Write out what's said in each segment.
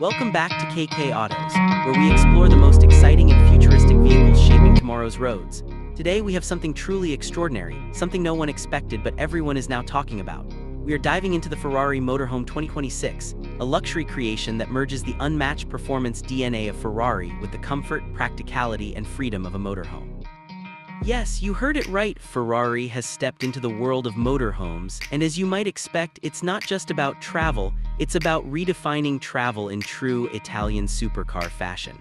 Welcome back to KK Autos, where we explore the most exciting and futuristic vehicles shaping tomorrow's roads. Today we have something truly extraordinary, something no one expected but everyone is now talking about. We are diving into the Ferrari Motorhome 2026, a luxury creation that merges the unmatched performance DNA of Ferrari with the comfort, practicality, and freedom of a motorhome. Yes, you heard it right, Ferrari has stepped into the world of motorhomes, and as you might expect, it's not just about travel, it's about redefining travel in true Italian supercar fashion.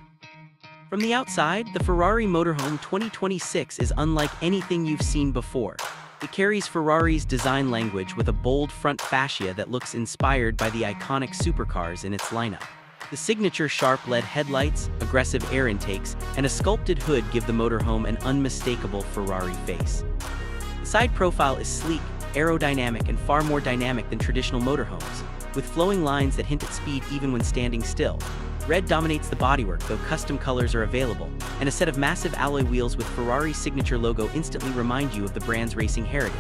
From the outside, the Ferrari Motorhome 2026 is unlike anything you've seen before. It carries Ferrari's design language with a bold front fascia that looks inspired by the iconic supercars in its lineup. The signature sharp LED headlights, aggressive air intakes, and a sculpted hood give the motorhome an unmistakable Ferrari face. The side profile is sleek, aerodynamic, and far more dynamic than traditional motorhomes, with flowing lines that hint at speed even when standing still. Red dominates the bodywork, though custom colors are available, and a set of massive alloy wheels with Ferrari's signature logo instantly remind you of the brand's racing heritage.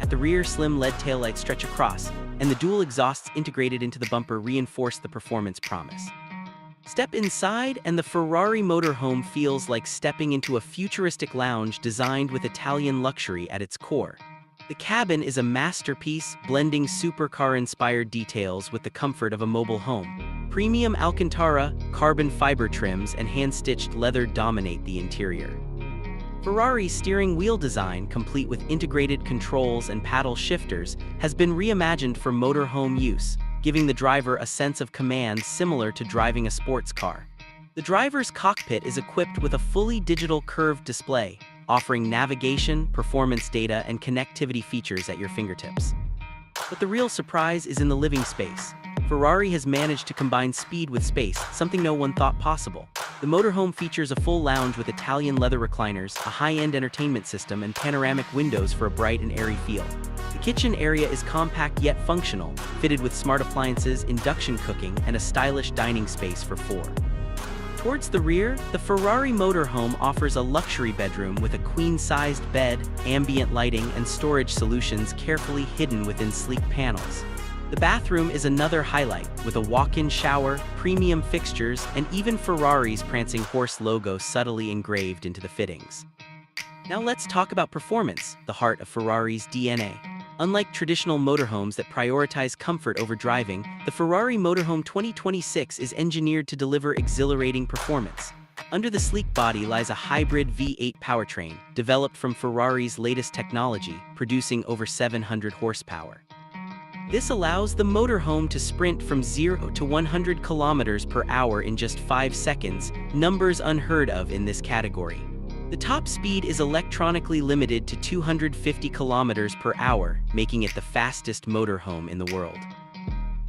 At the rear, slim LED taillights stretch across, and the dual exhausts integrated into the bumper reinforce the performance promise. Step inside, and the Ferrari Motorhome feels like stepping into a futuristic lounge designed with Italian luxury at its core. The cabin is a masterpiece, blending supercar-inspired details with the comfort of a mobile home. Premium Alcantara, carbon fiber trims, and hand-stitched leather dominate the interior. Ferrari's steering wheel design, complete with integrated controls and paddle shifters, has been reimagined for motorhome use, giving the driver a sense of command similar to driving a sports car. The driver's cockpit is equipped with a fully digital curved display, offering navigation, performance data, and connectivity features at your fingertips. But the real surprise is in the living space. Ferrari has managed to combine speed with space, something no one thought possible. The motorhome features a full lounge with Italian leather recliners, a high-end entertainment system, and panoramic windows for a bright and airy feel. The kitchen area is compact yet functional, fitted with smart appliances, induction cooking, and a stylish dining space for four. Towards the rear, the Ferrari Motorhome offers a luxury bedroom with a queen-sized bed, ambient lighting, and storage solutions carefully hidden within sleek panels. The bathroom is another highlight, with a walk-in shower, premium fixtures, and even Ferrari's prancing horse logo subtly engraved into the fittings. Now let's talk about performance, the heart of Ferrari's DNA. Unlike traditional motorhomes that prioritize comfort over driving, the Ferrari Motorhome 2026 is engineered to deliver exhilarating performance. Under the sleek body lies a hybrid V8 powertrain, developed from Ferrari's latest technology, producing over 700 horsepower. This allows the motorhome to sprint from 0 to 100 kilometers per hour in just 5 seconds, numbers unheard of in this category. The top speed is electronically limited to 250 kilometers per hour, making it the fastest motorhome in the world.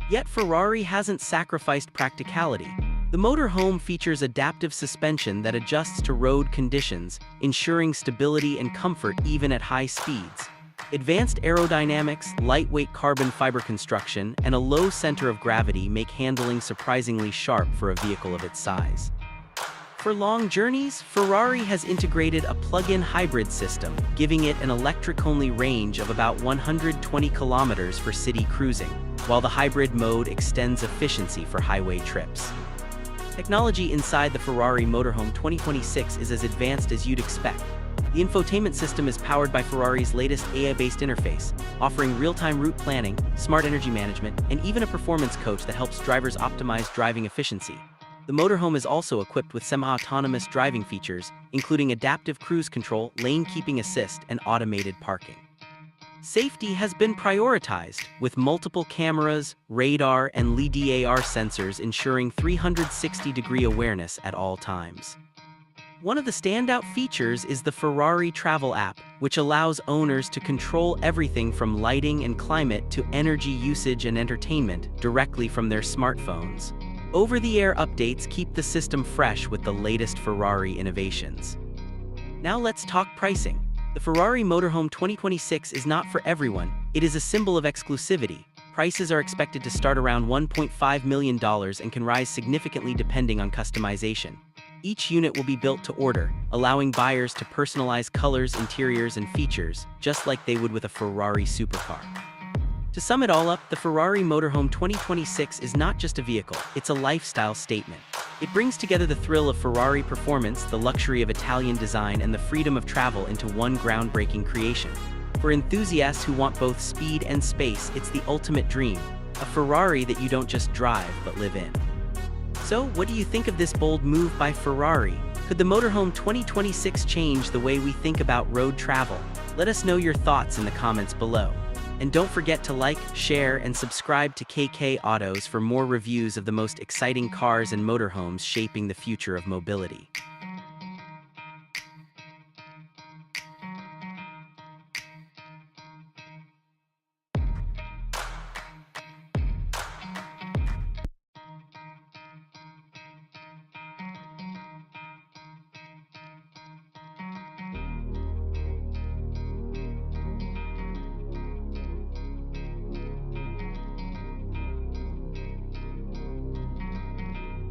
Yet Ferrari hasn't sacrificed practicality. The motorhome features adaptive suspension that adjusts to road conditions, ensuring stability and comfort even at high speeds. Advanced aerodynamics, lightweight carbon fiber construction, and a low center of gravity make handling surprisingly sharp for a vehicle of its size. For long journeys, Ferrari has integrated a plug-in hybrid system, giving it an electric-only range of about 120 kilometers for city cruising, while the hybrid mode extends efficiency for highway trips. Technology inside the Ferrari Motorhome 2026 is as advanced as you'd expect. The infotainment system is powered by Ferrari's latest AI-based interface, offering real-time route planning, smart energy management, and even a performance coach that helps drivers optimize driving efficiency. The motorhome is also equipped with semi-autonomous driving features, including adaptive cruise control, lane-keeping assist, and automated parking. Safety has been prioritized, with multiple cameras, radar, and LiDAR sensors ensuring 360-degree awareness at all times. One of the standout features is the Ferrari Travel app, which allows owners to control everything from lighting and climate to energy usage and entertainment directly from their smartphones. Over-the-air updates keep the system fresh with the latest Ferrari innovations. Now let's talk pricing. The Ferrari Motorhome 2026 is not for everyone, it is a symbol of exclusivity. Prices are expected to start around $1.5 million and can rise significantly depending on customization. Each unit will be built to order, allowing buyers to personalize colors, interiors, and features, just like they would with a Ferrari supercar. To sum it all up, the Ferrari Motorhome 2026 is not just a vehicle, it's a lifestyle statement. It brings together the thrill of Ferrari performance, the luxury of Italian design, and the freedom of travel into one groundbreaking creation. For enthusiasts who want both speed and space, it's the ultimate dream, a Ferrari that you don't just drive, but live in. So, what do you think of this bold move by Ferrari? Could the Motorhome 2026 change the way we think about road travel? Let us know your thoughts in the comments below. And don't forget to like, share, and subscribe to KK Autos for more reviews of the most exciting cars and motorhomes shaping the future of mobility.